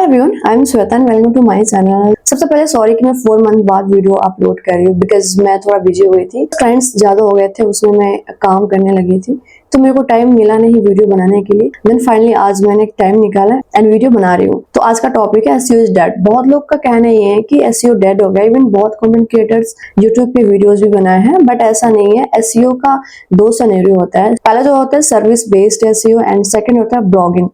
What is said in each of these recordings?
Hi everyone, I am Shweta and welcome to my channel. सबसे पहले sorry कि मैं 4 मंथ बाद वीडियो अपलोड कर रही हूँ बिकॉज मैं थोड़ा बिजी हो गई थी। क्लाइंट्स ज्यादा हो गए थे, उसमें मैं काम करने लगी थी तो मेरे को टाइम मिला नहीं वीडियो बनाने के लिए। देन फाइनली आज मैंने एक टाइम निकाला एंड वीडियो बना रही हूँ। तो आज का टॉपिक है एसईओ इज डेड। बहुत लोग का कहना ये है कि एसईओ डेड हो गया। इवन बहुत कंटेंट क्रिएटर्स यूट्यूब पे वीडियोज भी बनाए हैं, बट ऐसा नहीं है। एसईओ का दो सिनेरियो होता है। पहला जो होता है service based SEO and second होता है ब्लॉगिंग।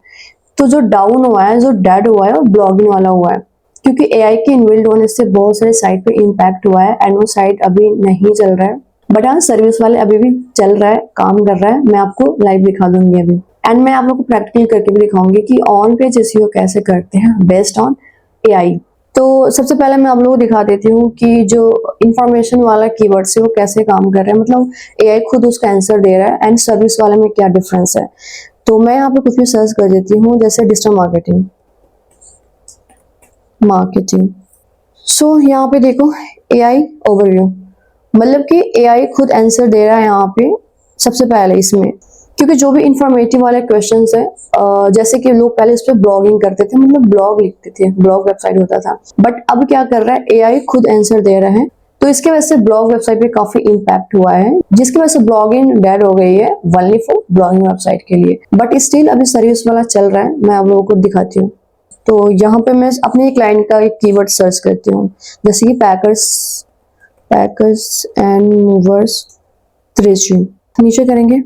तो जो डाउन हुआ है, जो डेड हुआ है, वो ब्लॉगिंग वाला हुआ है, क्योंकि एआई के इनबिल्ड होने से बहुत सारे साइट पे इम्पैक्ट हुआ है एंड वो साइट अभी नहीं चल रहा है। बट हाँ, सर्विस वाले अभी भी चल रहा है, काम कर रहा है। मैं आपको लाइव दिखा दूंगी अभी एंड मैं आप लोग को प्रैक्टिकल करके भी दिखाऊंगी कि ऑन पेज एसईओ कैसे करते हैं बेस्ड ऑन एआई। तो सबसे पहले मैं आप लोगों को दिखा देती हूँ कि जो इंफॉर्मेशन वाला कीवर्ड से वो कैसे काम कर रहा है, मतलब एआई खुद उसका आंसर दे रहा है एंड सर्विस वाले में क्या डिफरेंस है। तो मैं यहाँ पे कुछ भी सर्च कर देती हूँ, जैसे डिजिटल मार्केटिंग मार्केटिंग। सो यहाँ पे देखो एआई ओवरव्यू, मतलब कि एआई खुद आंसर दे रहा है यहाँ पे सबसे पहले इसमें, क्योंकि जो भी इंफॉर्मेटिव वाले क्वेश्चंस है, जैसे कि लोग पहले इस पे ब्लॉगिंग करते थे, मतलब ब्लॉग लिखते थे, ब्लॉग वेबसाइट होता था, बट अब क्या कर रहा है, एआई खुद आंसर दे रहा है। तो इसके वजह से ब्लॉग वेबसाइट पे काफी इम्पैक्ट हुआ है, जिसकी वजह से ब्लॉगिंग डेड हो गई है ओनली फॉर ब्लॉगिंग वेबसाइट के लिए। बट स्टिल अभी सर्विस वाला चल रहा है, मैं आप लोगों को दिखाती हूँ। तो यहाँ पे मैं अपने क्लाइंट का एक कीवर्ड सर्च करती हूँ, जैसे कि पैकर्स एंड मूवर्स त्रिची। नीचे करेंगे,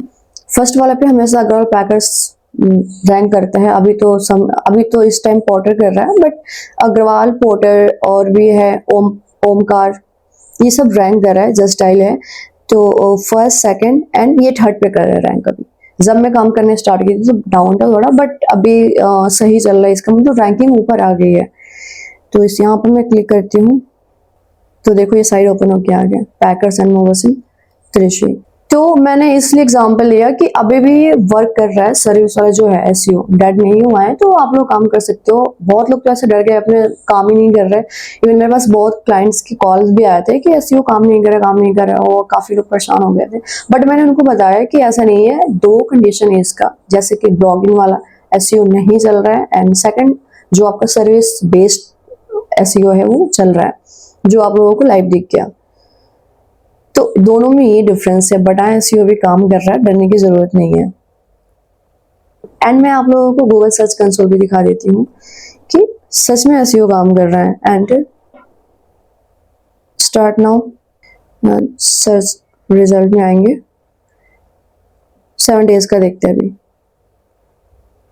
फर्स्ट वाले पे हमेशा अग्रवाल पैकर्स रैंक करता है। अभी तो इस टाइम पोर्टर कर रहा है, बट अग्रवाल, पोर्टर और भी है ओमकार, ये सब रैंक कर रहा है। जस्ट डायल है तो फर्स्ट सेकंड एंड ये थर्ड पे कर रहा है रैंक। अभी जब मैं काम करने स्टार्ट की थी तो डाउन था थोड़ा, बट अभी सही चल रहा है इसका, मतलब रैंकिंग ऊपर आ गई है। तो इस यहाँ पर मैं क्लिक करती हूँ तो देखो ये साइड ओपन होके आ गया, पैकर्स एंड मूवर्स इन त्रिची। तो मैंने इसलिए एग्जांपल लिया कि अभी भी वर्क कर रहा है सर्विस वाला जो है एसईओ, डेड नहीं हुआ है। तो आप लोग काम कर सकते हो। बहुत लोग तो ऐसे डर गए, अपने काम ही नहीं कर रहे। इवन मेरे पास बहुत क्लाइंट्स की कॉल्स भी आए थे कि एसईओ काम नहीं कर रहा, काम नहीं कर रहा, और काफी लोग परेशान हो गए थे। बट मैंने उनको बताया कि ऐसा नहीं है, दो कंडीशन है इसका, जैसे कि ब्लॉगिंग वाला एसईओ नहीं चल रहा है एंड सेकंड जो आपका सर्विस बेस्ड एसईओ है वो चल रहा है, जो आप लोगों को लाइव दिख गया। तो दोनों में ये डिफरेंस है, बट एसईओ भी काम कर रहा है, डरने की जरूरत नहीं है। एंड मैं आप लोगों को गूगल सर्च कंसोल भी दिखा देती हूँ कि सच में एसईओ काम कर रहा है। And start now, search result में आएंगे, 7 डेज का देखते हैं। अभी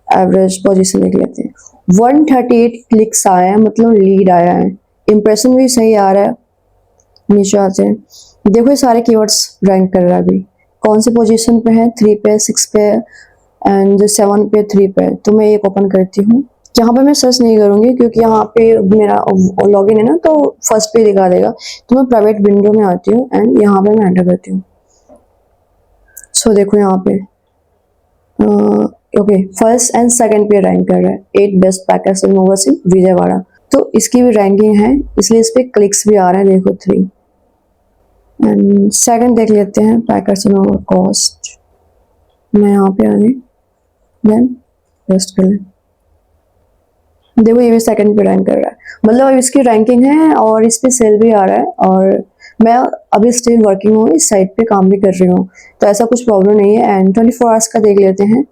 एवरेज पोजीशन देख लेते हैं, 138 क्लिक्स आया है, मतलब लीड आया है। इंप्रेशन भी सही आ रहा है। नीचे आते हैं, देखो ये सारे कीवर्ड्स रैंक कर रहा है। अभी कौन सी पोजीशन पे है, 3 पे, 6 पे एंड 7 पे, 3 पे। तो मैं एक ओपन करती हूँ। यहाँ पे मैं सर्च नहीं करूंगी क्योंकि यहाँ पे मेरा लॉगिन है ना, तो फर्स्ट पे दिखा देगा। तो मैं प्राइवेट विंडो में आती हूँ एंड यहाँ पे मैं एंटर करती हूँ। सो देखो यहाँ पे ओके, फर्स्ट एंड सेकंड पे रैंक कर रहा है, 8 बेस्ट पैकेज इन मूवर्स इन विजयवाड़ा। तो इसकी भी रैंकिंग है, इसलिए इस पे क्लिक्स भी आ रहे हैं, देखो 3। एंड सेकंड देख लेते हैं, पैकर्स एंड ओवर कॉस्ट। मैं यहाँ पे आ गई, देन पेस्ट कर लें। देखो ये भी सेकंड पे रैंक कर रहा है, मतलब अब इसकी रैंकिंग है और इस पे सेल भी आ रहा है। और मैं अभी स्टिल वर्किंग हूँ, इस साइट पे काम भी कर रही हूँ, तो ऐसा कुछ प्रॉब्लम नहीं है। एंड 24 आवर्स का देख लेते हैं,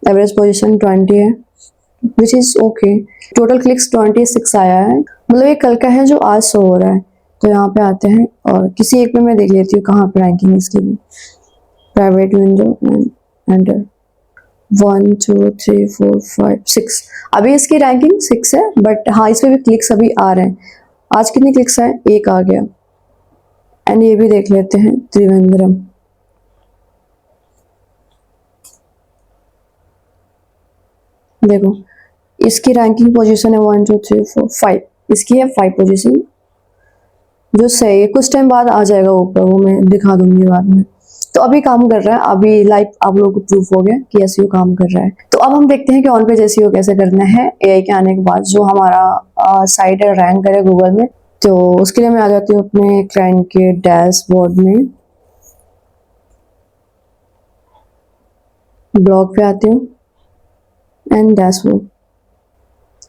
एवरेज पोजीशन 20 है, which is okay. Total clicks 26 आया है, मतलब ये कल का है जो आज शो हो रहा है। तो यहाँ पे आते हैं और किसी एक में मैं देख लेती हूँ कहाँ पे रैंकिंग इसकी भी। प्राइवेट विंडो एंड 1 2 3 4 5 6, अभी इसकी रैंकिंग 6 है, बट हाँ इस पे भी क्लिक्स अभी आ रहे हैं। आज कितने क्लिक्स आए, 1 आ गया। एंड ये भी देख लेते हैं, त्रिवेंद्रम। देखो इसकी रैंकिंग पोजीशन है 1 2 3 4 5, इसकी है 5 पोजीशन, जो सही है। कुछ टाइम बाद आ जाएगा ऊपर, वो मैं दिखा दूंगी बाद में। तो अभी काम कर रहा है, अभी लाइव आप लोगों को प्रूफ हो गया कि एसईओ काम कर रहा है। तो अब हम देखते हैं कि ऑन पेज एसईओ कैसे करना है एआई के आने के बाद, जो हमारा साइट है रैंक करे गूगल में। तो उसके लिए मैं आ जाती हूँ अपने क्लाइंट के डैशबोर्ड में, ब्लॉग पे आती हूँ, एंड डैशबोर्ड।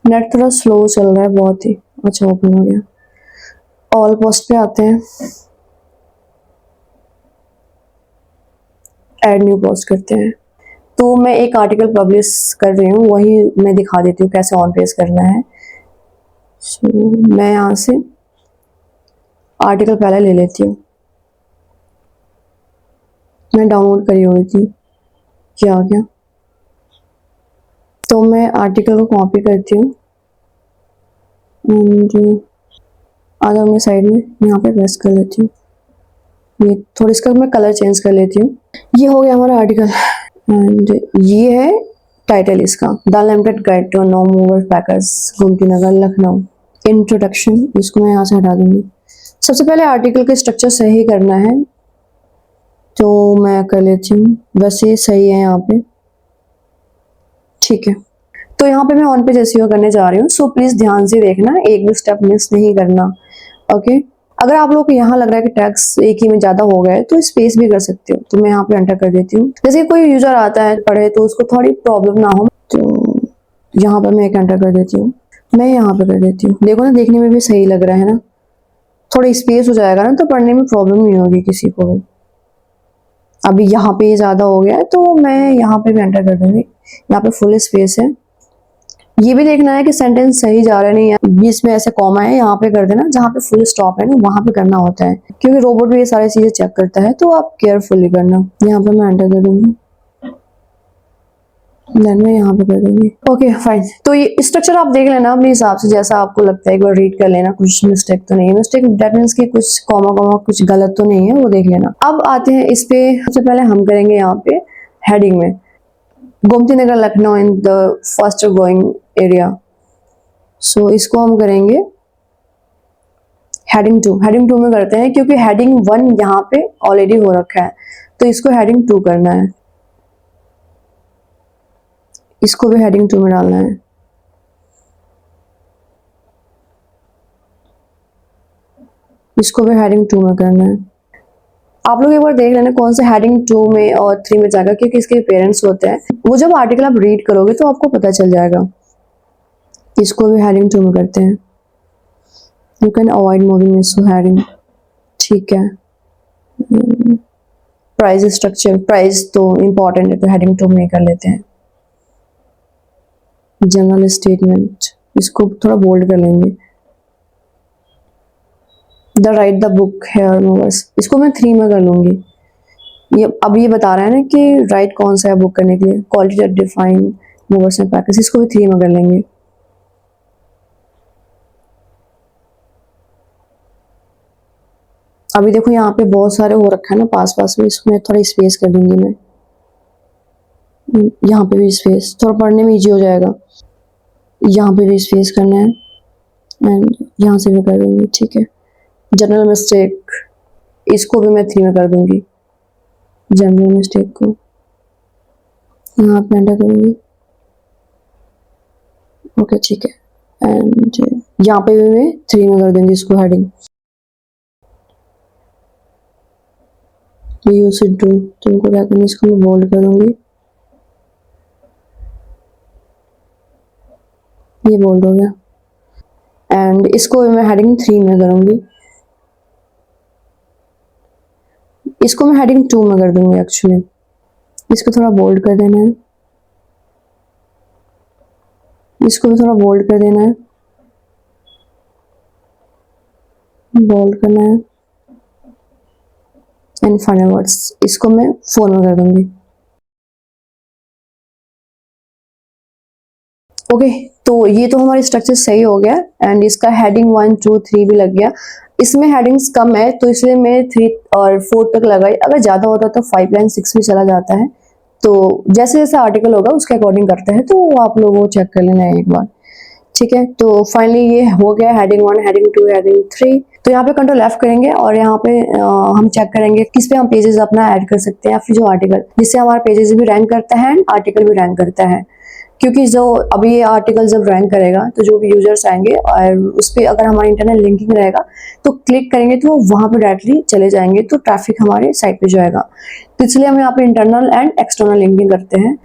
नेट थोड़ा स्लो चल रहा है बहुत ही। अच्छा, ओपन हो गया। ऑल पोस्ट पे आते हैं, ऐड न्यू पोस्ट करते हैं। तो मैं एक आर्टिकल पब्लिश कर रही हूँ, वही मैं दिखा देती हूँ कैसे ऑन पेज करना है। मैं यहाँ से आर्टिकल पहले ले लेती हूँ, मैं डाउनलोड करी हुई थी, क्या आ गया। तो मैं आर्टिकल को कॉपी करती हूँ एंड आ जाऊँ मैं साइड में, यहाँ पे प्रेस कर लेती हूँ। ये थोड़ी इसका मैं कलर चेंज कर लेती हूँ। ये हो गया हमारा आर्टिकल एंड ये है टाइटल इसका, the limited guide to know mover packers Gomti Nagar Lucknow. Introduction, इसको मैं यहाँ से हटा दूंगी। सबसे पहले आर्टिकल का स्ट्रक्चर सही करना है, तो मैं कर लेती हूँ। वैसे सही है यहाँ पे, ठीक है। तो यहाँ पे मैं ऑन पेज एसईओ करने जा रही हूँ, सो प्लीज ध्यान से देखना, एक भी स्टेप मिस नहीं करना, ओके। अगर आप लोग को यहाँ लग रहा है कि टैक्स एक ही में ज्यादा हो गए तो स्पेस भी कर सकते हो, तो मैं यहाँ पे एंटर कर देती हूँ। जैसे कोई यूजर आता है पढ़े तो उसको थोड़ी प्रॉब्लम ना हो, तो यहाँ पर मैं एक एंटर कर देती हूँ। मैं यहाँ पे कर देती हूँ, देखो ना, देखने में भी सही लग रहा है ना, थोड़ा स्पेस हो जाएगा ना, तो पढ़ने में प्रॉब्लम नहीं होगी किसी को भी। अभी यहाँ पे ज्यादा हो गया है तो मैं यहाँ पे भी एंटर कर दूंगी। यहाँ पे फुल स्पेस है। ये भी देखना है कि सेंटेंस सही जा रहा है नहीं है, बीच में ऐसे कॉमा है, यहाँ पे कर देना। जहाँ पे फुल स्टॉप है ना वहां पे करना होता है, क्योंकि रोबोट भी ये सारी चीजें चेक करता है, तो आप केयरफुली करना। यहाँ पे मैं एंटर कर दूंगी, देन मैं यहाँ पे कर दूंगी। Okay fine. तो ये स्ट्रक्चर आप देख लेना अपने हिसाब से, जैसा आपको लगता है एक बार रीड कर लेना, कुछ मिस्टेक तो नहीं है। मिस्टेक दैट मीन्स कि कुछ कॉमा कॉमा कुछ गलत तो नहीं है, वो देख लेना। अब आते हैं इस पे। सबसे पहले हम करेंगे यहाँ पे हेडिंग में Gomti Nagar Lucknow in the fast growing area. So इसको हम करेंगे हेडिंग 2। हेडिंग 2 में करते हैं क्योंकि हेडिंग 1 यहाँ पे ऑलरेडी हो रखा है, तो इसको हेडिंग 2 करना है। इसको भी हेडिंग 2 में डालना है। इसको भी हेडिंग 2 में करना है। आप लोग एक बार देख लेना कौन सा हेडिंग 2 में और 3 में जाएगा, क्योंकि इसके पेरेंट्स होते हैं, वो जब आर्टिकल आप रीड करोगे तो आपको पता चल जाएगा। इसको भी हेडिंग 2 में करते हैं। यू कैन अवॉइड मूविंग इस हेडिंग, ठीक है। प्राइस स्ट्रक्चर, प्राइस तो इम्पोर्टेंट है तो हेडिंग 2 में कर लेते हैं। जनरल स्टेटमेंट, इसको थोड़ा बोल्ड कर लेंगे। The right the book hair movers, इसको मैं 3 में कर लूंगी। ये अब ये बता रहा है ना कि राइट कौन सा है बुक करने के लिए। Quality define movers and package, इसको भी 3 में कर लेंगे। अभी देखो यहाँ पे बहुत सारे हो रखा है ना पास पास में, इसमें थोड़ा स्पेस कर दूंगी मैं। यहाँ पे भी स्पेस, थोड़ा पढ़ने में इजी हो जाएगा। यहाँ पे भी स्पेस करना है एंड यहाँ से भी कर दूंगी, ठीक है। जनरल मिस्टेक, इसको भी मैं 3 में कर दूंगी। जनरल मिस्टेक को यहाँ पे एंटर करूंगी, ओके ठीक है। एंड यहाँ पे भी मैं 3 में कर दूंगी इसको हेडिंग। यू शुड डू, तुमको क्या करना है, इसको मैं बोल्ड करूंगी। ये बोल्ड हो गया एंड इसको भी मैं हेडिंग 3 में करूंगी। इसको मैं हेडिंग 2 में कर दूंगी एक्चुअली। इसको थोड़ा बोल्ड कर देना है, इसको भी थोड़ा बोल्ड कर देना है, बोल्ड करना है एंड फाइनल वर्ड्स, इसको मैं 4 में कर दूंगी। ओके तो ये तो हमारी स्ट्रक्चर सही हो गया एंड इसका हेडिंग 1 2 3 भी लग गया। इसमें हेडिंग्स कम है तो इसलिए मैं 3 और 4 तक लगाई। अगर ज्यादा होता तो 5 लाइन 6 भी चला जाता है। तो जैसे जैसे आर्टिकल होगा उसके अकॉर्डिंग करते हैं, तो आप लोग वो चेक कर लेना एक बार, ठीक है। तो फाइनली ये हो गया हेडिंग 1, हेडिंग 2, हेडिंग 3। तो यहाँ पे कंट्रोल F करेंगे और यहाँ पे हम चेक करेंगे किस पे हम पेजेस अपना ऐड कर सकते हैं, या फिर जो आर्टिकल जिससे हमारा पेजेस भी रैंक करता है एंड आर्टिकल भी रैंक करता है। क्योंकि जो अभी ये आर्टिकल जब रैंक करेगा तो जो भी यूजर्स आएंगे और उस पर अगर हमारा इंटरनल लिंकिंग रहेगा तो क्लिक करेंगे तो वो वहां पे डायरेक्टली चले जाएंगे, तो ट्रैफिक हमारे साइट पे जाएगा। तो इसलिए हम यहाँ पे इंटरनल एंड एक्सटर्नल लिंकिंग करते हैं।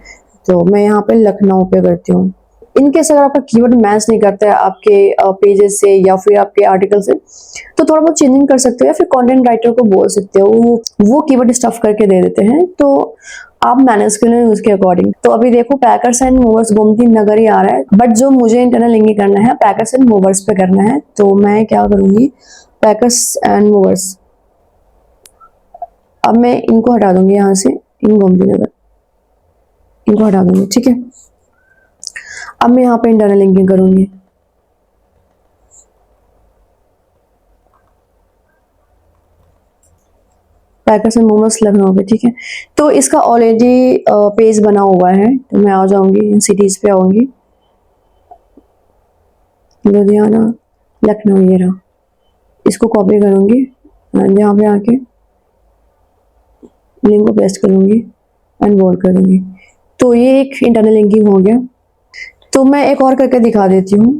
तो मैं यहाँ पे लखनऊ पे करती हूँ। इनकेस अगर आपका कीवर्ड मैच नहीं करता है आपके पेजेस से या फिर आपके आर्टिकल से, तो थोड़ा बहुत चेंजिंग कर सकते हो या फिर कंटेंट राइटर को बोल सकते हो वो कीवर्ड स्टफ करके दे देते हैं, तो आप मैनेज कर लें उसके अकॉर्डिंग। तो अभी देखो packers and movers Gomti Nagar ही आ रहा है, बट जो मुझे इंटरनल लिंकिंग करना है पैकर्स एंड मूवर्स पे करना है, तो मैं क्या करूंगी, पैकर्स एंड मूवर्स, अब मैं इनको हटा दूंगी यहाँ से, इन गोमती नगर इनको हटा दूंगी, ठीक है। अब मैं यहाँ पे इंटरनल लिंकिंग करूंगी। पैकर्स एंड मोमोस लखनऊ पे, ठीक है। तो इसका ऑलरेडी पेज बना हुआ है, तो मैं आ जाऊंगी सिटीज पे आऊंगी, लुधियाना लखनऊ, ये रहा, इसको कॉपी करूंगी एंड यहाँ पे आके लिंक को पेस्ट करूंगी एंड बोल्ड कर दूंगी। तो ये एक इंटरनल लिंकिंग हो गया। तो मैं एक और करके दिखा देती हूँ,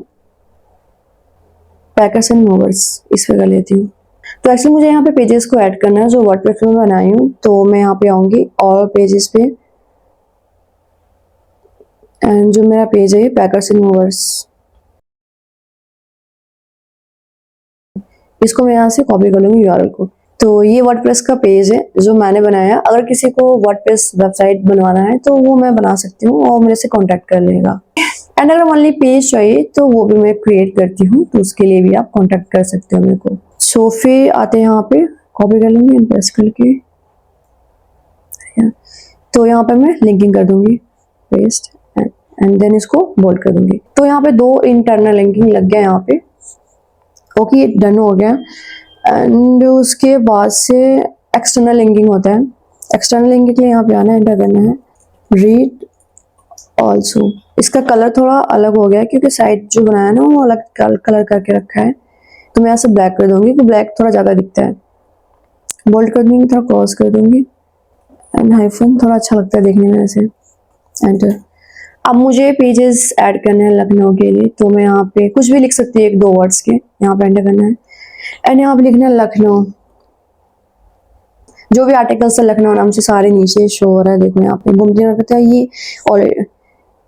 पैकर्स एंड मूवर्स इस पे कर लेती हूँ। तो एक्चुअली मुझे यहाँ पे पेजेस को ऐड करना है जो वर्डप्रेस में बनाई हूँ, तो मैं यहाँ पे आऊंगी और पेजेस पे, एंड जो मेरा पेज है पैकर्स एंड मूवर्स, इसको मैं यहाँ से कॉपी कर लूंगी यूआरएल को। तो ये वर्डप्रेस का पेज है जो मैंने बनाया। अगर किसी को वर्डप्रेस वेबसाइट बनवाना है तो वो मैं बना सकती हूँ और मेरे से कांटेक्ट कर लेगा। एंड अगर ओनली पेज चाहिए तो वो भी मैं क्रिएट करती हूँ, तो उसके लिए भी आप कांटेक्ट कर सकते हो मेरे को। सो फिर आते हैं यहाँ पे, कॉपी कर लूंगी प्रेस करके, तो यहाँ पे मैं लिंकिंग कर दूंगी, पेस्ट एंड देन इसको बोल्ड कर दूंगी। तो यहाँ पे दो इंटरनल लिंकिंग लग गया यहाँ पे, ओके डन हो गया। एंड उसके बाद से एक्सटर्नल लिंकिंग होता है। एक्सटर्नल लिंकिंग के लिए यहाँ पे आना है, एंटर करना है, रीड ऑल्सो। इसका कलर थोड़ा अलग हो गया क्योंकि साइट जो बनाया है ना वो अलग कलर करके रखा है, तो मैं यहाँ से ब्लैक कर दूंगी, तो ब्लैक थोड़ा ज़्यादा दिखता है। बोल्ड कर दूंगी, थोड़ा क्रॉस कर दूंगी एंड हाइफन, थोड़ा अच्छा लगता है देखने में ऐसे, एंटर। अब मुझे पेजेस ऐड करने हैं लखनऊ के लिए, तो मैं यहाँ पे कुछ भी लिख सकती हूँ, एक दो वर्ड्स के, यहाँ पे एंटर करना है एंड यहाँ पे लिखना है लखनऊ। जो भी आर्टिकल्स है लखनऊ नाम से सारे नीचे शो हो रहा है, देखो यहाँ पे गोमती नगर कहता है ये, और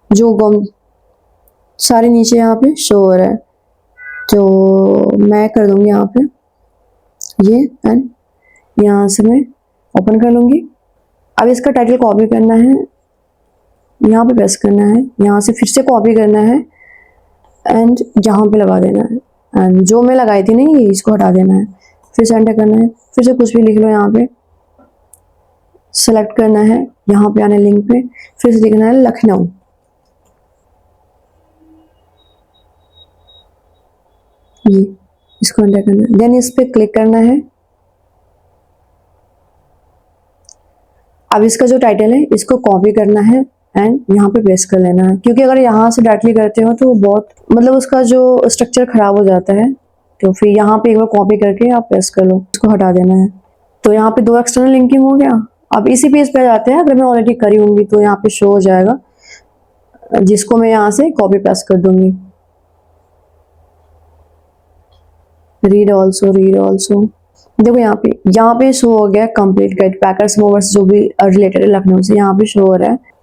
जो सारे नीचे यहाँ पे शो हो रहा है, तो मैं कर दूंगी यहाँ पे ये एंड यहाँ से मैं ओपन कर लूंगी। अब इसका टाइटल कॉपी करना है, यहाँ पे पेस्ट करना है, यहाँ से फिर से कॉपी करना है एंड यहाँ पे लगा देना है, एंड जो मैं लगाई थी नहीं ये इसको हटा देना है, फिर से एंटर करना है, फिर से कुछ भी लिख लो, यहाँ पे सेलेक्ट करना है, यहाँ पे आना लिंक पे, फिर से लिखना है लखनऊ, ये इसको एंटर करना है, देन इस पे क्लिक करना है। अब इसका जो टाइटल है इसको कॉपी करना है एंड यहाँ पे पेस्ट कर लेना है, क्योंकि अगर यहाँ से डायरेक्टली करते हो तो बहुत मतलब उसका जो स्ट्रक्चर खराब हो जाता है, तो फिर यहाँ पे एक बार कॉपी करके आप पेस्ट कर लो, इसको हटा देना है। तो यहाँ पे दो एक्सटर्नल लिंकिंग हो गया। अब इसी पेज पे जाते हैं, अगर मैं ऑलरेडी करी होंगी तो यहाँ पे शो हो जाएगा, जिसको मैं यहाँ से कॉपी पेस्ट कर दूंगी, रीड ऑल्सो। देखो यहाँ पे शो हो गया कंप्लीट गाइड पैकर्स मूवर्स जो भी रिलेटेड है लखनऊ से, यहाँ पे शो हो रहा है।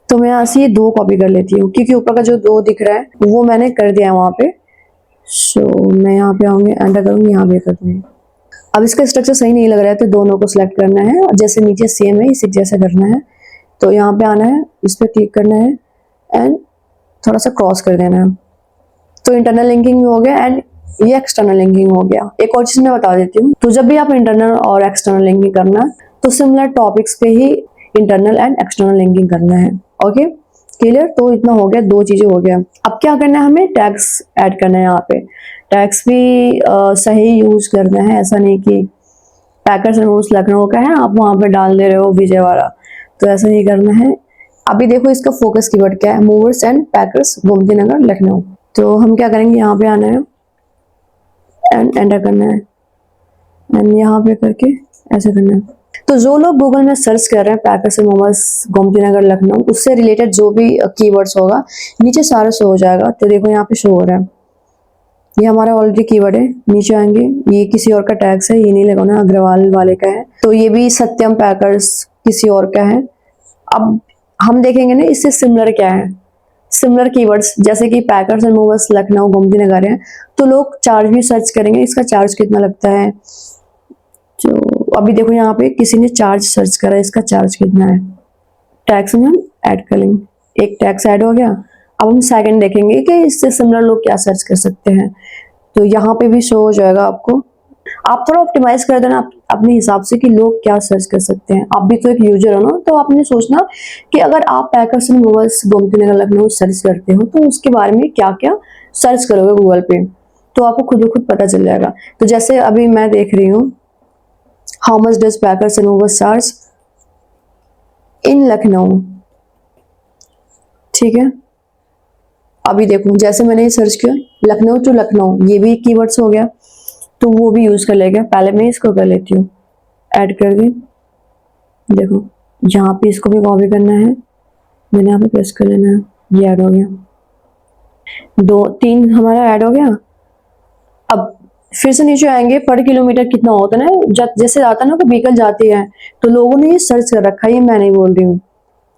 तो मैं यहाँ से ये दो कॉपी कर लेती हूँ, क्योंकि ऊपर का जो दो दिख रहा है वो मैंने कर दिया है वहाँ पे। सो मैं यहाँ पे आऊंगी, एंटर करूंगी, यहाँ पे कर दूंगी। अब इसका स्ट्रक्चर सही नहीं लग रहा है तो दोनों को सिलेक्ट करना है, और जैसे नीचे सेम है इसी जैसा करना है। तो यहाँ पे आना है, इस पर क्लिक करना है एंड थोड़ा सा क्रॉस कर देना है। तो इंटरनल लिंकिंग भी हो गया एंड ये एक्सटर्नल लिंकिंग हो गया। एक और चीज मैं बता देती हूँ, तो जब भी आप इंटरनल और एक्सटर्नल लिंकिंग करना तो सिमिलर टॉपिक्स पे ही इंटरनल एंड एक्सटर्नल लिंकिंग करना है। Okay clear? तो इतना हो गया, दो चीजें हो गया। अब क्या करना है, हमें टैग्स ऐड करना है। यहाँ पे टैग्स भी सही यूज करना है, ऐसा नहीं कि पैकर्स एंड मूव्स लखनऊ का है आप वहां पे डाल दे रहे हो विजयवाड़ा, तो ऐसा नहीं करना है। अभी देखो इसका फोकस कीवर्ड क्या है, movers and packers Gomti Nagar Lucknow. तो हम क्या करेंगे, यहाँ पे आना है एंड एंटर करना है एंड यहाँ पे करके ऐसे करना है। तो जो लोग गूगल में सर्च कर रहे हैं पैकर्स एंड मोमोस गोमती नगर लखनऊ, उससे रिलेटेड जो भी कीवर्ड्स होगा नीचे सारा शो हो जाएगा। तो देखो यहाँ पे शो हो रहा है, ये हमारा ऑलरेडी कीवर्ड है। नीचे आएंगे, ये किसी और का टैग्स है, ये नहीं लगाना, अग्रवाल वाले का है। तो ये भी सत्यम पैकर्स किसी और का है। अब हम देखेंगे ना इससे सिमिलर क्या है, सिमिलर कीवर्ड्स जैसे कि packers and movers Lucknow Gomti Nagar है, तो लोग चार्ज भी सर्च करेंगे, इसका चार्ज कितना लगता है। जो अभी देखो यहाँ पे किसी ने चार्ज सर्च करा, इसका चार्ज कितना है, टैक्स में हम ऐड कर लेंगे, एक टैक्स ऐड हो गया। अब हम सेकंड देखेंगे कि इससे सिमिलर लोग क्या सर्च कर सकते हैं, तो यहाँ पे भी शो हो जाएगा आपको। आप थोड़ा ऑप्टिमाइज कर देना अपने हिसाब से कि लोग क्या सर्च कर सकते हैं। आप भी तो एक यूजर हो ना, तो आपने सोचना कि अगर आप packers and movers Gomti Nagar Lucknow search करते हो तो उसके बारे में क्या क्या सर्च करोगे गूगल पे, तो आपको खुद ब खुद पता चल जाएगा। तो जैसे अभी मैं देख रही हूँ, how much does packers and movers charge in Lucknow, ठीक है। अभी देखो जैसे मैंने ये सर्च किया लखनऊ टू लखनऊ, ये भी कीवर्ड्स हो गया, तो वो भी यूज कर लेगा। पहले मैं इसको कर लेती हूँ, ऐड कर दी। देखो यहाँ पे इसको भी कॉपी करना है, मैंने यहाँ पे प्रेस कर लेना है, ये ऐड हो गया, 2 3 हमारा ऐड हो गया। अब फिर से नीचे आएंगे, पर किलोमीटर कितना होता है ना, जैसे आता है ना, कोई व्हीकल जाती है तो लोगों ने ये सर्च कर रखा है, ये मैं नहीं बोल रही हूँ।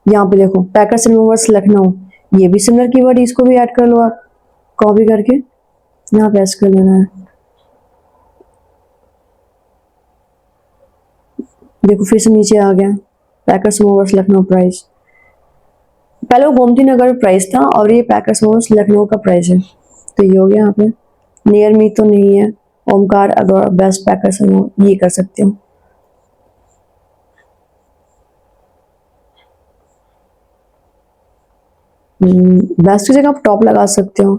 यहाँ पे देखो पैकर्स एंड मूवर्स लखनऊ, ये भी सिमिलर कीवर्ड, इसको भी ऐड कर लो आप, कॉपी करके यहाँ पेस्ट कर लेना है। देखो फिर से नीचे आ गया, पैकर्स मूवर्स लखनऊ प्राइस, पहले वो गोमती नगर प्राइस था और ये पैकर्स मूवर्स लखनऊ का प्राइस है, तो ये हो गया। यहाँ पे नियर मी तो नहीं है, ओमकार अगर बेस्ट पैकर्स ये कर सकते हो। बेस्ट की जगह आप टॉप लगा सकते हो,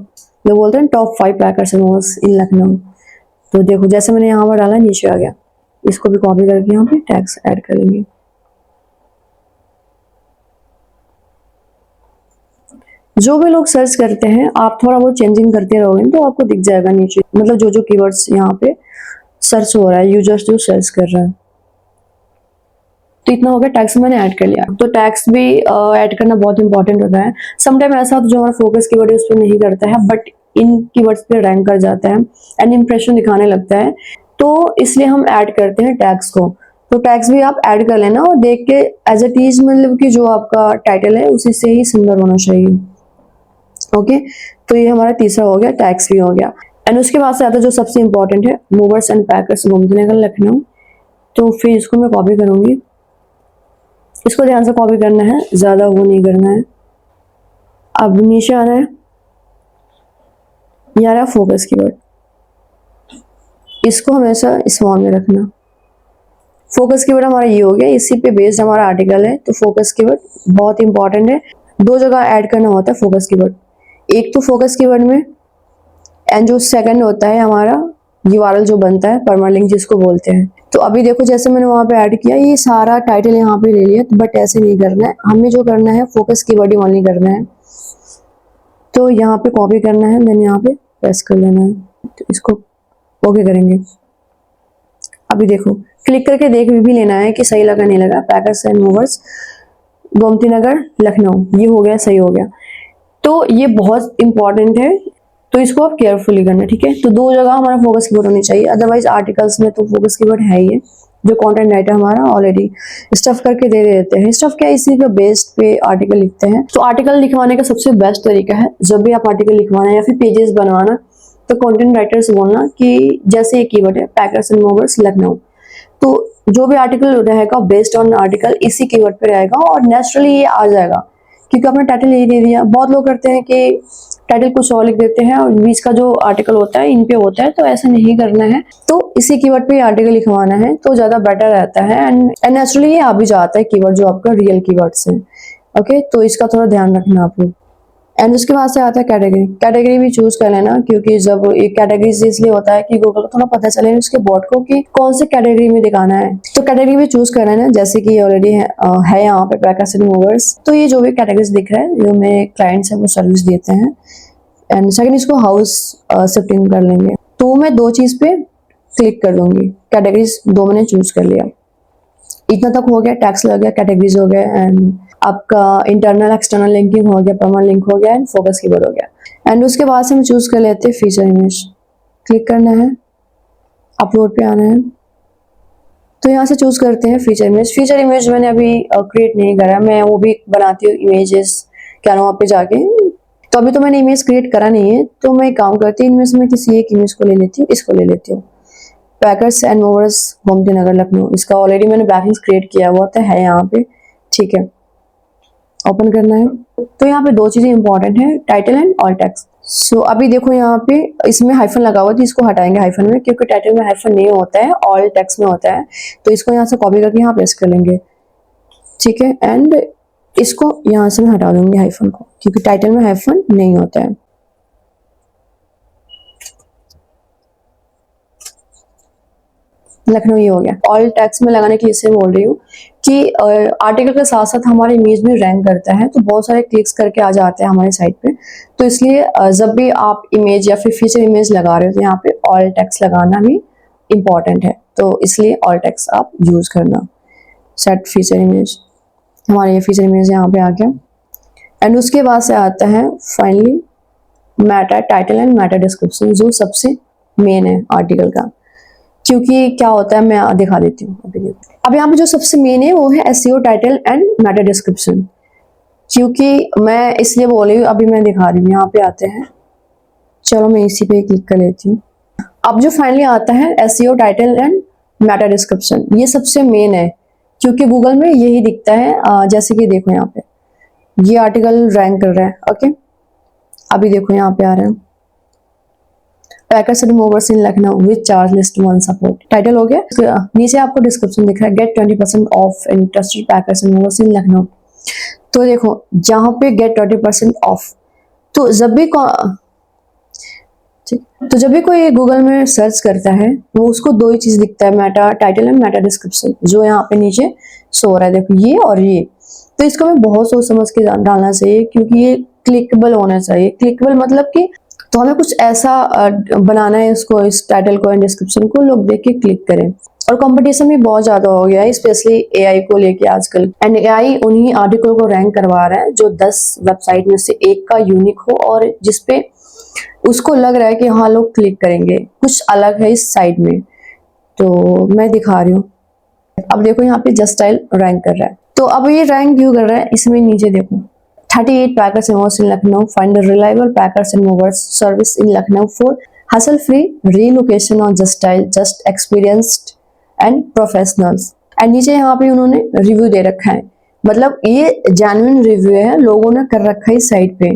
लोग बोलते हैं top 5 packers movers in Lucknow. तो देखो जैसे मैंने यहाँ पर डाला नीचे आ गया, इसको भी कॉपी करके यहाँ पे टैग्स ऐड करेंगे। जो भी लोग सर्च करते हैं आप थोड़ा बहुत चेंजिंग करते रहोगे तो आपको दिख जाएगा नीचे, मतलब जो जो कीवर्ड्स यहाँ पे सर्च हो रहा है, यूजर्स जो सर्च कर रहा है। तो इतना हो गया, टैग्स मैंने ऐड कर लिया। तो टैग्स भी ऐड करना बहुत इंपॉर्टेंट होता है। समटाइम ऐसा होता है जो हमारा फोकस कीवर्ड है उस पर नहीं करता है, बट इन कीवर्ड्स पे रैंक कर जाता है एंड इंप्रेशन दिखाने लगता है, तो इसलिए हम ऐड करते हैं टैग्स को। तो टैग्स भी आप ऐड कर लेना और देख के एज इट इज, मतलब कि जो आपका टाइटल है उसी से ही सिमिलर होना चाहिए। ओके, तो ये हमारा तीसरा हो गया, टैग्स भी हो गया। एंड उसके बाद से आता है जो सबसे इंपॉर्टेंट है, movers and packers Gomti Nagar Lucknow. तो फिर इसको मैं कॉपी करूंगी, इसको ध्यान से कॉपी करना है, ज्यादा वो नहीं करना है। अब नीचे आना है, ये आ रहा फोकस कीवर्ड, इसको हमेशा स्मॉल में रखना। फोकस कीवर्ड हमारा ये हो गया, इसी पे बेस्ड हमारा आर्टिकल है, तो फोकस कीवर्ड बहुत इंपॉर्टेंट है। 2 जगह ऐड करना होता है फोकस कीवर्ड, एक तो फोकस कीवर्ड में, एंड जो सेकंड होता है हमारा यूआरएल जो बनता है, परमालिंक जिसको बोलते हैं। तो अभी देखो जैसे मैंने वहां पे ऐड किया, ये सारा टाइटल यहाँ पे ले लिया, बट ऐसे नहीं करना है, हमें जो करना है फोकस कीवर्ड ही ओनली करना है। तो यहाँ पे कॉपी करना है, देन यहाँ पे प्रेस कर लेना है, तो इसको ओके करेंगे। अभी देखो क्लिक करके देख भी लेना है कि सही लगा नहीं लगा, packers and movers Gomti Nagar Lucknow, ये हो गया, सही हो गया। तो ये बहुत इंपॉर्टेंट है, तो इसको आप केयरफुली करना, ठीक है। तो 2 जगह हमारा फोकस कीवर्ड होनी चाहिए, अदरवाइज आर्टिकल्स में तो फोकस कीवर्ड है ही है, जो कंटेंट राइटर हमारा ऑलरेडी स्टफ करके दे देते हैं। स्टफ क्या, इसी पे बेस्ड पे आर्टिकल लिखते हैं। तो आर्टिकल लिखवाने का सबसे बेस्ट तरीका है, जब भी आप आर्टिकल लिखवाना या फिर पेजेस बनवाना, तो कंटेंट राइटर से बोलना कि जैसे ये कीवर्ड है पैकर्स एंड मूवर्स लखनऊ, तो जो भी आर्टिकल रहेगा बेस्ड ऑन आर्टिकल इसी कीवर्ड पे रहेगा और नेचुरली ये आ जाएगा, क्योंकि आपने टाइटल यही दे दिया। बहुत लोग करते हैं कि टाइटल कुछ और लिख देते हैं और बीच का जो आर्टिकल होता है इन पे होता है, तो ऐसा नहीं करना है। तो इसी कीवर्ड पे आर्टिकल लिखवाना है तो ज्यादा बेटर रहता है, एंड नेचुरली ये आ भी जाता है कीवर्ड जो आपका रियल कीवर्ड है। ओके, तो इसका थोड़ा ध्यान रखना आप लोग। एंड उसके बाद से आता है कैटेगरी। कैटेगरी भी चूज कर लेना, क्योंकि जब एक कैटेगरी इसलिए होता है कि गूगल को थोड़ा पता चले उसके बॉट को कि कौन से कैटेगरी में दिखाना है। तो कैटेगरी भी चूज कर लेना, जैसे कि ऑलरेडी है यहाँ पे पैकर्स एंड मूवर्स, तो ये जो भी कैटेगरीज दिख रहा है जो मेरे क्लाइंट्स हैं वो सर्विस देते हैं। एंड सेकंड इसको हाउस शिफ्टिंग कर लेंगे, तो मैं 2 चीज पे क्लिक कर दूंगी। कैटेगरीज 2 मैंने चूज कर लिया, इतना तक हो गया, टैक्स लग गया, कैटेगरीज हो गया, एंड आपका इंटरनल एक्सटर्नल लिंकिंग हो गया, परमानेंट लिंक हो गया, एंड फोकस कीवर्ड हो गया। एंड उसके बाद से हम चूज कर लेते हैं फीचर इमेज, क्लिक करना है, अपलोड पे आना है। तो यहाँ से चूज करते हैं फीचर इमेज। फीचर इमेज मैंने अभी क्रिएट नहीं करा, मैं वो भी बनाती हूँ इमेजेस क्या नाम वहाँ पे जाके। तो अभी तो मैंने इमेज क्रिएट करा नहीं है, तो मैं एक काम करती हूँ, इनमें से मैं किसी एक इमेज को ले लेती हूँ, इसको ले लेती हूँ। Packers and movers Gomti Nagar Lucknow, इसका ऑलरेडी मैंने बैकलिंक्स क्रिएट किया हुआ है यहाँ पे, ठीक है। ओपन करना है। तो यहाँ पे दो चीजें इंपॉर्टेंट है, टाइटल एंड ऑल टेक्स्ट। सो अभी देखो यहाँ पे इसमें हाइफन लगा हुआ है, तो इसको हटाएंगे हाइफन में, क्योंकि टाइटल में हाइफन नहीं होता है, ऑल टेक्स्ट में होता है। तो इसको यहाँ से कॉपी करके यहाँ पेस्ट कर लेंगे, ठीक है। एंड इसको यहाँ से मैं हटा दूंगी हाइफन को, क्योंकि टाइटल में हाइफन नहीं होता है। लखनऊ ये हो गया। ऑल टैक्स में लगाने के लिए इससे बोल रही हूँ कि आर्टिकल के साथ साथ हमारे इमेज में रैंक करता है, तो बहुत सारे क्लिक्स करके आ जाते हैं हमारे साइट पे। तो इसलिए जब भी आप इमेज या फिर फीचर इमेज लगा रहे हो तो यहाँ पे ऑल टैक्स लगाना भी इम्पॉर्टेंट है, तो इसलिए ऑल टैक्स आप यूज करना। सेट फीचर इमेज, हमारा ये फीचर इमेज यहाँ पे आ गया। एंड उसके बाद से आता है finally matter title and matter description, जो सबसे मेन है आर्टिकल का। क्योंकि क्या होता है मैं दिखा देती हूँ अभी। देखो अब यहाँ पे जो सबसे मेन है वो है SEO title and matter description. क्योंकि मैं इसलिए बोल रही हूँ, अभी मैं दिखा रही हूँ। यहाँ पे आते हैं, चलो मैं इसी पे क्लिक कर लेती हूँ। अब जो फाइनली आता है SEO title and matter description, ये सबसे मेन है, क्योंकि गूगल में यही दिखता है। जैसे कि देखो यहाँ पे ये आर्टिकल रैंक कर रहा है, ओके। अभी देखो यहाँ पे आ रहा है packers and movers in Lucknow with charge list 1 support. Title हो गया, नीचे आपको डिस्क्रिप्शन दिख रहा है, get 20% off interested packers and movers in Lucknow. तो देखो जहां पे गेट 20% ऑफ, तो जब भी तो जब भी कोई गूगल में सर्च करता है वो उसको दो ही चीज दिखता है, Meta title and Meta description, जो यहाँ पे नीचे शो हो रहा है, देखो ये और ये। तो इसको हमें बहुत सोच समझ के डालना चाहिए, क्योंकि ये क्लिकेबल होना चाहिए। क्लिकेबल मतलब कि तो हमें कुछ ऐसा बनाना है इसको, इस टाइटल को एंड डिस्क्रिप्शन को लोग देख के क्लिक करें। और कंपटीशन भी बहुत ज्यादा हो गया है, स्पेशली एआई को लेके आजकल। एंड एआई उन्हीं आर्टिकल को रैंक करवा रहा है जो 10 वेबसाइट में से एक का यूनिक हो और जिसपे उसको लग रहा है कि हाँ लोग क्लिक करेंगे, कुछ अलग है इस साइट में। तो मैं दिखा रही हूँ, अब देखो यहाँ पे जस्ट स्टाइल रैंक कर रहा है। तो अब ये रैंक क्यों कर रहा है, इसमें नीचे देखो 38 packers and movers in Lucknow, find the reliable packers and movers service in Lucknow for hustle free relocation on just style, just experienced and professionals. And नीचे यहाँ पे उन्होंने रिव्यू दे रखा है, मतलब ये जेन्युइन रिव्यू है, लोगों ने कर रखा है इस साइट पे।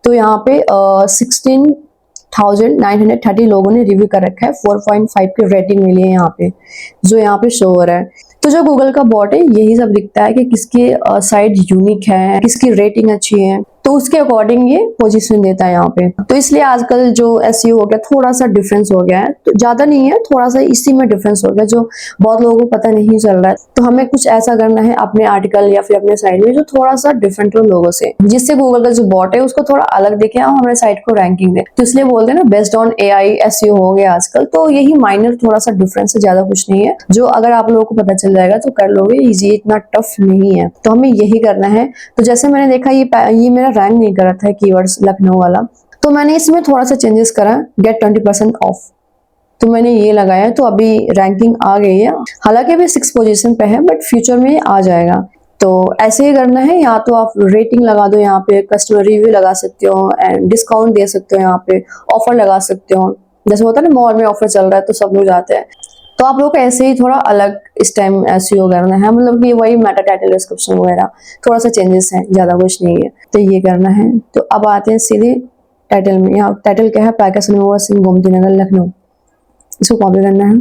तो यहाँ पे 16,930 लोगों ने रिव्यू कर रखा है, 4.5 की रेटिंग मिली है यहाँ पे, जो यहाँ पे शो हो रहा है। तो जो गूगल का बॉट है यही सब दिखता है कि किसकी साइट यूनिक है, किसकी रेटिंग अच्छी है, तो उसके अकॉर्डिंग ये पोजीशन देता है यहाँ पे। तो इसलिए आजकल जो एसईओ हो गया थोड़ा सा डिफरेंस हो गया है, तो ज्यादा नहीं है, थोड़ा सा इसी में डिफरेंस हो गया जो बहुत लोगों को पता नहीं चल रहा है। तो हमें कुछ ऐसा करना है अपने आर्टिकल या फिर अपने साइट में जो थोड़ा सा डिफरेंट हो लोगों से, जिससे गूगल का जो बॉट है उसको थोड़ा अलग दिखे और हमारे साइट को रैंकिंग दे। तो इसलिए बोलते हैं ना बेस्ड ऑन एआई एसईओ हो गया आजकल। तो यही माइनर थोड़ा सा डिफरेंस है, ज्यादा कुछ नहीं है, जो अगर आप लोगों को पता चल जाएगा तो कर लोगे इजी, इतना टफ नहीं है। तो हमें यही करना है। तो जैसे मैंने देखा ये मेरा रैंक नहीं कर रहा था कीवर्ड्स लखनऊ वाला, तो मैंने इसमें थोड़ा सा चेंजेस करा, गेट 20% ऑफ, तो मैंने ये लगाया, तो अभी रैंकिंग आ गई है। हालांकि अभी 6 पोजीशन पे है, बट फ्यूचर में आ जाएगा। तो ऐसे ही करना है, या तो आप रेटिंग लगा दो, यहाँ पे कस्टमर रिव्यू लगा सकते हो, एंड डिस्काउंट दे सकते हो, यहाँ पे ऑफर लगा सकते हो। जैसे होता है ना मॉल में ऑफर चल रहा है तो सब लोग जाते हैं, तो आप लोग को ऐसे ही थोड़ा अलग इस टाइम एसईओ करना है, मतलब कि वही मेटा टाइटल डिस्क्रिप्शन वगैरह थोड़ा सा चेंजेस है, ज्यादा कुछ नहीं है। तो ये करना है। तो अब आते हैं सीधे टाइटल में। यहाँ टाइटल क्या है, पैकर्स एंड मूवर्स इन गोमती नगर लखनऊ, इसको कॉपी करना है।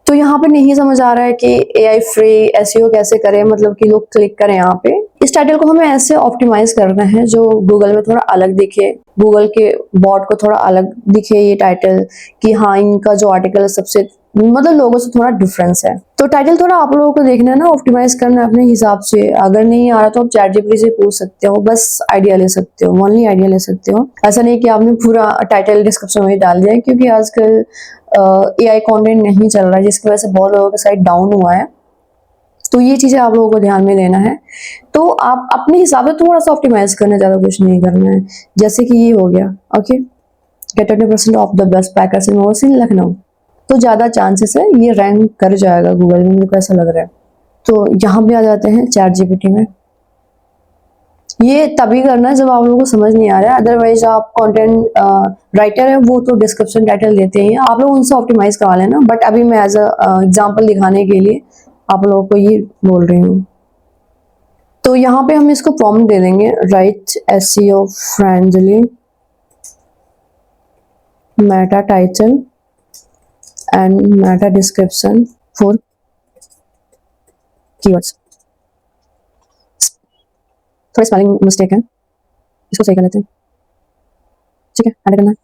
तो यहाँ पे नहीं समझ आ रहा है कि एआई फ्री एसईओ कैसे करें, मतलब कि लोग क्लिक करें यहाँ पे। इस टाइटल को हमें ऐसे ऑप्टिमाइज करना है जो गूगल में थोड़ा अलग दिखे, गूगल के बॉट को थोड़ा अलग दिखे ये टाइटल, कि हाँ इनका जो आर्टिकल है सबसे मतलब लोगों से थोड़ा डिफरेंस है। तो टाइटल थोड़ा आप लोगों को देखना है ना, ऑप्टिमाइज करना है अपने हिसाब से। अगर नहीं आ रहा तो आप चैटजीपीटी से पूछ सकते हो, बस आइडिया ले सकते हो, ओनली आइडिया ले सकते हो। ऐसा नहीं कि आपने पूरा टाइटल डिस्क्रिप्शन में डाल दिया, क्योंकि आजकल एआई कंटेंट नहीं चल रहा है, जिसकी वजह से बहुत लोगों का साइट डाउन हुआ है। तो ये चीजें आप लोगों को ध्यान में देना है। तो आप अपने हिसाब से थोड़ा सा ऑप्टिमाइज करना, ज्यादा कुछ नहीं करना है। जैसे कि ये हो गया, okay, get 20% off the best packers in movers in Lucknow. तो ज़्यादा चांसेस है ये रैंक कर जाएगा गूगल में, मेरे को ऐसा लग रहा है। तो यहाँ पे आ जाते हैं चैट जीपीटी में। ये तभी करना है जब आप लोगों को समझ नहीं आ रहा है, अदरवाइज आप कंटेंट राइटर है वो तो डिस्क्रिप्शन टाइटल देते हैं, आप लोग उनसे ऑप्टिमाइज करवा लेना। बट अभी मैं एज अ एग्जाम्पल दिखाने के लिए आप लोगों को ये बोल रही हूँ। तो यहाँ पे हम इसको प्रॉम्प्ट दे देंगे, right SEO friendly Meta title and Meta description for keywords. थोड़ा स्पेलिंग मिस्टेक है, इसको सही कर लेते हैं। ठीक है, ऐड करना है।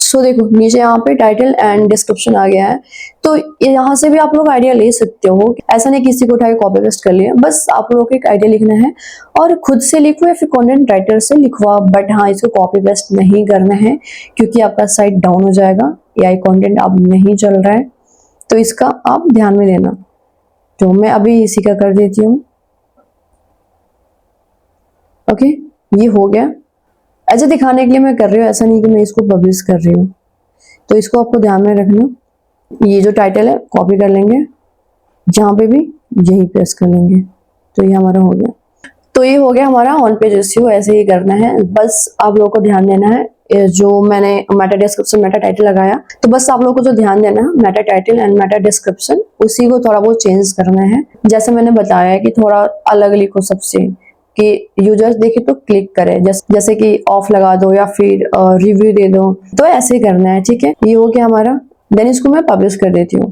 सो देखो नीचे यहाँ पे टाइटल एंड डिस्क्रिप्शन आ गया है। तो यहाँ से भी आप लोग आइडिया ले सकते हो, ऐसा नहीं किसी को उठा के कॉपी पेस्ट कर लिया, बस आप लोगों को एक आइडिया लिखना है और खुद से लिखो या फिर कंटेंट राइटर से लिखवा। बट हाँ, इसको कॉपी पेस्ट नहीं करना है क्योंकि आपका साइट डाउन हो जाएगा, एआई कंटेंट अब नहीं चल रहा है, तो इसका आप ध्यान में देना। तो मैं अभी इसी का कर देती हूँ। ओके, ये हो गया। ऐसे दिखाने के लिए मैं कर रही हूँ, ऐसा नहीं कि मैं इसको पब्लिश कर रही हूँ। तो इसको आपको ध्यान में रखना। ये जो टाइटल है कॉपी कर लेंगे, जहाँ पे भी यही प्रेस कर लेंगे, तो ये हमारा हो गया। तो ये हो गया हमारा ऑन पेज एसईओ। ऐसे ही करना है, बस आप लोगों को ध्यान देना है। जो मैंने मेटा डिस्क्रिप्शन मेटा टाइटल लगाया, तो बस आप लोगों को जो ध्यान देना है Meta title and Meta description, उसी को थोड़ा बहुत चेंज करना है। जैसे मैंने बताया कि थोड़ा अलग लिखो सबसे, कि यूजर्स देखे तो क्लिक करे, जैसे कि ऑफ लगा दो या फिर रिव्यू दे दो, तो ऐसे करना है। ठीक है, ये हो गया हमारा। देन इसको मैं पब्लिश कर देती हूँ।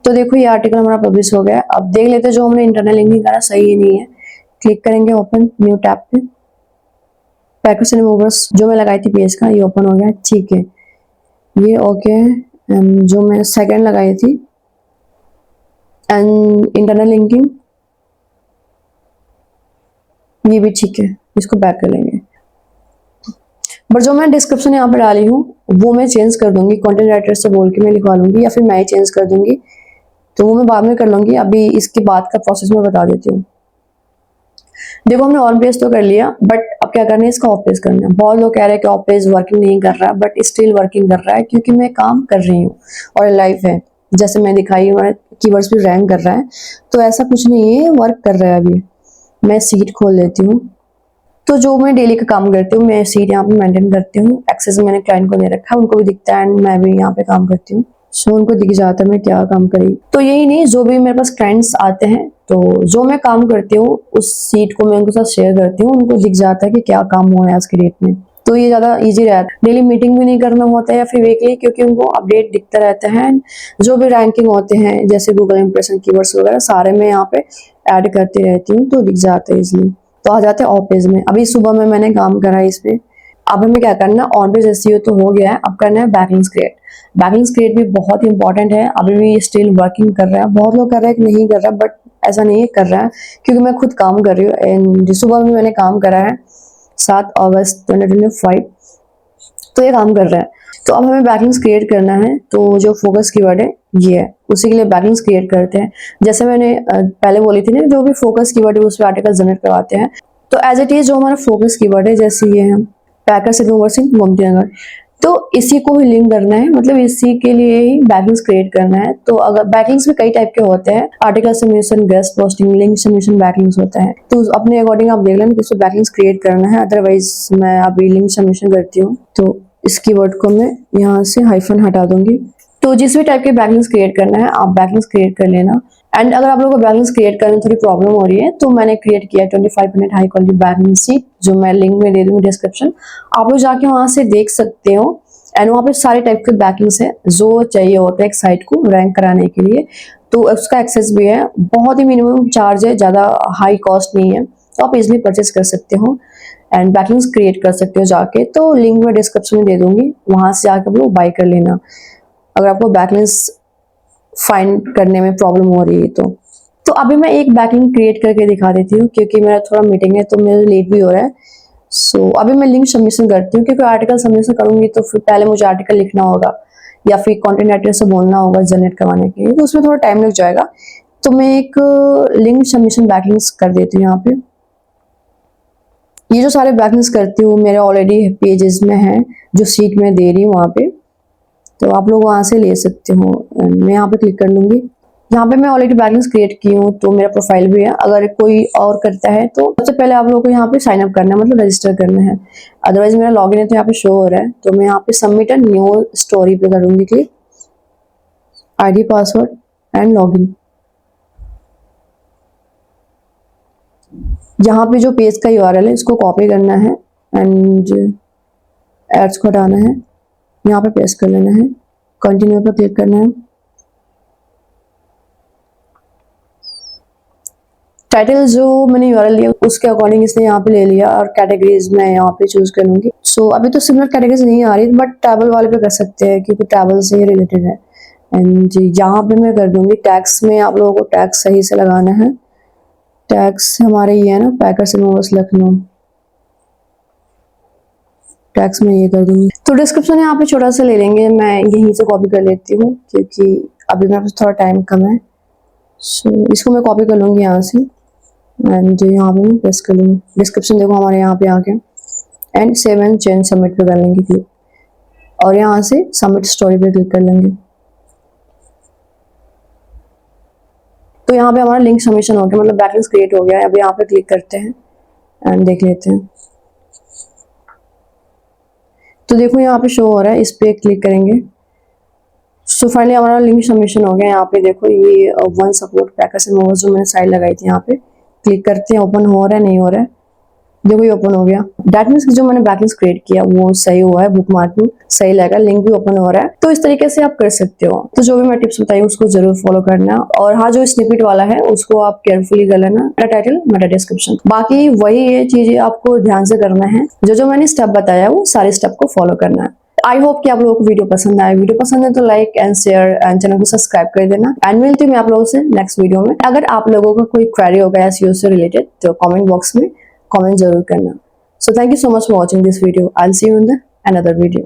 तो देखो ये आर्टिकल हमारा पब्लिश हो गया है। अब देख लेते हैं जो हमने इंटरनल लिंकिंग करा सही है नहीं है। क्लिक करेंगे ओपन न्यू टैब पे, पैकेज रिमूवर्स जो मैं लगाई थी पेज का, ये ओपन हो गया। ठीक है, ये ओके। जो मैं सेकंड लगाई थी एंड इंटरनल लिंकिंग, ये भी ठीक है, इसको बैक कर लेंगे। बट जो मैं डिस्क्रिप्शन यहाँ पे डाली हूँ वो मैं चेंज कर दूंगी, कंटेंट राइटर से बोल के मैं लिखवा लूंगी या फिर मैं ही चेंज कर दूंगी, तो वो मैं बाद में कर लूंगी। अभी इसके बाद का प्रोसेस मैं बता देती हूँ। देखो हमने ऑन पेज तो कर लिया, बट अब क्या करना है, इसका ऑफ पेज करना है। बहुत लोग कह रहे हैं कि ऑफ पेज वर्किंग नहीं कर रहा, बट स्टिल वर्किंग कर रहा है क्योंकि मैं काम कर रही हूँ और लाइव है। जैसे मैं दिखाई हमारा कीवर्ड्स भी रैंक कर रहा है, तो ऐसा कुछ नहीं है, वर्क कर रहा है। अभी मैं सीट खोल लेती हूँ। तो जो मैं डेली का काम करती हूँ, मैं सीट यहाँ पे मेंटेन करती हूँ। एक्सेस मैंने क्लाइंट को दे रखा है, उनको भी दिखता है एंड मैं भी यहाँ पे काम करती हूँ, सो उनको दिख जाता है मैं क्या काम करी। तो यही नहीं, जो भी मेरे पास क्लाइंट्स आते हैं, तो जो मैं काम करती हूँ उस सीट को मैं उनके साथ शेयर करती हूँ, उनको दिख जाता है कि क्या काम हुआ है आज की डेट में। तो ये ज़्यादा इजी रहता है। डेली मीटिंग भी नहीं करना होता है या फिर वीकली, क्योंकि उनको अपडेट दिखता रहता है। जो भी रैंकिंग होते हैं जैसे गूगल इंप्रेशन कीवर्ड्स वगैरह सारे मैं यहाँ पे ऐड करती रहती हूँ, तो दिख जाता है इसलिए। तो आ जाते हैं ऑफ पेज में। अभी सुबह में मैंने काम करा है इस पे। अब हमें क्या करना है, ऑन पेज एसईओ तो हो गया है, अब करना है बैकलिंक्स क्रिएट। बैकलिंक्स क्रिएट भी बहुत इंपॉर्टेंट है, अभी भी स्टिल वर्किंग कर रहा है। बहुत लोग कर रहे हैं कि नहीं कर रहा, बट ऐसा नहीं है, कर रहा है, क्योंकि मैं खुद काम कर रही हूँ। एंड सुबह में मैंने काम करा है 7 अगस्त 2025, तो ये काम कर रहा है। तो अब हमें बैकलिंक्स क्रिएट करना है, तो जो फोकस कीवर्ड है ये है, उसी के लिए बैकलिंक्स क्रिएट करते हैं। जैसे मैंने पहले बोली थी ना, जो भी फोकस कीवर्ड है उस पर आर्टिकल जनरेट करवाते हैं। तो एज इट इज जो हमारा फोकस कीवर्ड है, जैसे ये है पैकर से सिंह गोमती नगर, तो इसी को ही लिंक करना है, मतलब इसी के लिए ही बैकलिंक्स क्रिएट करना है। तो अगर बैकलिंक्स भी कई टाइप के होते हैं, article submission, guest posting, link submission backlinks होता है। तो अपने अकॉर्डिंग आप देख लेना किसको बैकलिंक्स क्रिएट करना है। अदरवाइज मैं अभी लिंक सबमिशन करती हूँ, तो इस कीवर्ड को मैं यहाँ से हाइफन हटा दूंगी। तो जिस भी टाइप के बैकलिंक्स क्रिएट करना है आप बैकलिंक्स क्रिएट कर लेना। एंड अगर आप लोगों को बैकलिंक्स क्रिएट करने में थोड़ी प्रॉब्लम हो रही है, तो मैंने क्रिएट किया 25 minute high quality backlink seat, जो मैं लिंक में दे दूंगी डिस्क्रिप्शन। आप लोग जाके वहां से देख सकते हो। एंड वहाँ पे सारे टाइप के बैकलिंक्स है जो चाहिए होता है एक साइट को रैंक कराने के लिए। तो उसका एक्सेस भी है, बहुत ही मिनिमम चार्ज है, ज़्यादा हाई कॉस्ट नहीं है, तो आप इजिली परचेज कर सकते हो एंड बैकलिंक्स क्रिएट कर सकते हो जाके। तो लिंक मैं डिस्क्रिप्शन में दे दूंगी, वहां से जाकर आप लोग बाय कर लेना अगर आपको बैकलिंक्स फाइंड करने में प्रॉब्लम हो रही है। तो अभी मैं एक बैकलिंक क्रिएट करके दिखा देती हूँ, क्योंकि मेरा थोड़ा मीटिंग है तो मेरा लेट भी हो रहा है। सो अभी मैं लिंक सबमिशन करती हूँ, क्योंकि आर्टिकल सबमिशन करूंगी तो फिर पहले मुझे आर्टिकल लिखना होगा या फिर कंटेंट राइटर से बोलना होगा जनरेट करवाने के लिए, तो उसमें थोड़ा टाइम लग जाएगा। तो मैं एक लिंक सबमिशन बैकलिंक्स कर देती हूँ यहाँ पे। ये जो सारे बैकलिंक्स करती हूँ मेरे ऑलरेडी पेजेस में है, जो सीट में दे रही हूँ वहाँ पे, तो आप लोग वहाँ से ले सकते हो। मैं यहाँ पे क्लिक कर लूँगी। यहाँ पे मैं ऑलरेडी बैकलिंक्स क्रिएट की हूँ, तो मेरा प्रोफाइल भी है। अगर कोई और करता है तो सबसे पहले आप लोगों को यहाँ पे साइन अप करना है, मतलब रजिस्टर करना है। अदरवाइज मेरा लॉगिन है तो यहाँ पे शो हो रहा है, तो मैं यहाँ पे सबमिट अ न्यू स्टोरी पे करूँगी click, ID password and login. यहाँ पे जो पेज का यूआरएल है इसको कॉपी करना है एंड एड्स को हटाना है, यहाँ पे पेस्ट कर लेना है, कंटिन्यू पे क्लिक करना है। टाइटल जो मैंने यूआरएल लिया उसके अकॉर्डिंग इसने यहाँ पे ले लिया, और कैटेगरीज मैं यहाँ पे चूज करूंगी। सो अभी तो सिमिलर कैटेगरीज नहीं आ रही, बट ट्रैवल वाले पे कर सकते हैं क्योंकि ट्रैवल से ही रिलेटेड है। एंड यहाँ पे मैं कर दूंगी टैक्स में, आप लोगों को टैक्स सही से लगाना है। टैक्स हमारे ये है ना, packers and movers Lucknow, tax में ये कर दूंगी। तो डिस्क्रिप्शन यहाँ पे छोटा सा ले लेंगे, मैं यहीं से कॉपी कर लेती हूँ क्योंकि अभी मेरे पास थोड़ा टाइम कम है। सो इसको मैं कॉपी कर लूँगी यहाँ से एंड यहाँ पे मैं प्रेस कर लूँगी। डिस्क्रिप्शन देखो हमारे यहाँ पे आके, and save and change submit पे कर लेंगे क्लिक, और यहाँ से सबमिट स्टोरी पे क्लिक कर लेंगे। तो यहाँ पे हमारा लिंक सबमिशन हो गया, मतलब बैकलिंक्स क्रिएट हो गया है। अब यहाँ पे क्लिक करते हैं एंड देख लेते हैं। तो देखो यहाँ पे शो हो रहा है, इस पे क्लिक करेंगे। सो फाइनली हमारा लिंक सबमिशन हो गया। यहाँ पे देखो ये one support packers and movers जो मैंने साइड लगाई थी, यहाँ पे क्लिक करते हैं, ओपन हो रहा है नहीं हो रहा है, देखो ये ओपन हो गया। दैट मीन्स जो मैंने बैकलिंक्स क्रिएट किया वो सही हुआ है, बुक मार्किंग सही लगा, लिंक भी ओपन हो रहा है। तो इस तरीके से आप कर सकते हो। तो जो भी मैं टिप्स बताई उसको जरूर फॉलो करना, और हाँ जो स्निपेट वाला है उसको आप केयरफुली कर लेना, मेरा टाइटल मेरा डिस्क्रिप्शन, बाकी वही ये चीजें आपको ध्यान से करना है। जो मैंने स्टेप बताया वो सारे स्टेप को फॉलो करना है। आई होप कि आप लोगों को वीडियो पसंद आए। वीडियो पसंद है तो like and share and channel को सब्सक्राइब कर देना। एंड मिलती हूँ मैं आप लोगों से नेक्स्ट वीडियो में। अगर आप लोगों का कोई क्वेरी होगा एसईओ से रिलेटेड तो कमेंट बॉक्स में कमेंट जरूर करना। So thank you so much for watching this video. I'll see you in the another video.